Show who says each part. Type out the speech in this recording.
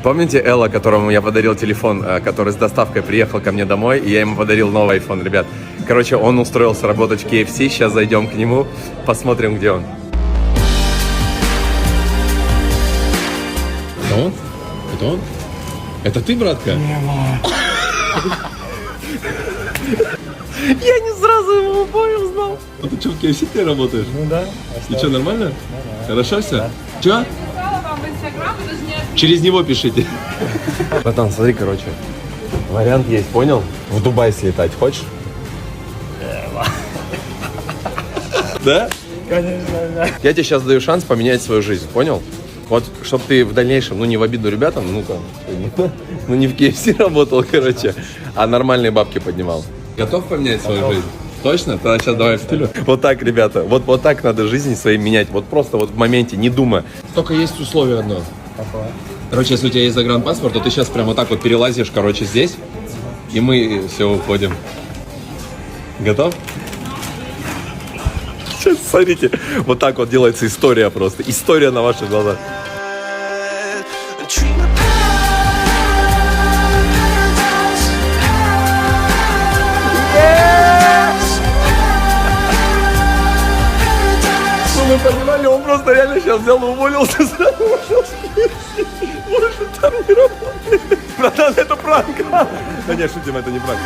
Speaker 1: Помните Элла, которому я подарил телефон, который с доставкой приехал ко мне домой, и я ему подарил новый iPhone, ребят. Короче, он устроился работать в KFC, сейчас зайдем к нему, посмотрим, где он. Это он? Это он? Это ты, братка? Я не сразу его узнал. А ты что, в KFC ты работаешь?
Speaker 2: Ну да.
Speaker 1: И что, нормально? Хорошо все?
Speaker 2: Да.
Speaker 1: Че? Через него пишите. Братан, смотри, короче. Вариант есть, понял? В Дубай слетать хочешь? Да?
Speaker 2: Конечно, да.
Speaker 1: Я тебе сейчас даю шанс поменять свою жизнь, понял? Вот, чтобы ты в дальнейшем, ну, не в обиду ребятам, ну, там, ну, не в KFC работал, короче, а нормальные бабки поднимал. Готов поменять свою жизнь? Точно? Тогда сейчас давай в стилю. Вот так, ребята, вот так надо жизнь своей менять, вот просто вот в моменте, не думая. Только есть условие одно.
Speaker 2: Какое?
Speaker 1: Короче, если у тебя есть загранпаспорт, то ты сейчас прямо вот так вот перелазишь, короче, здесь, и мы все уходим. Готов? Сейчас, смотрите, вот так вот делается история просто. История на ваших глазах. Ну вы понимали, он просто реально сейчас взял и уволился сразу. Может, там не работает. Братан, это пранк. Да нет, шутим, это не пранк.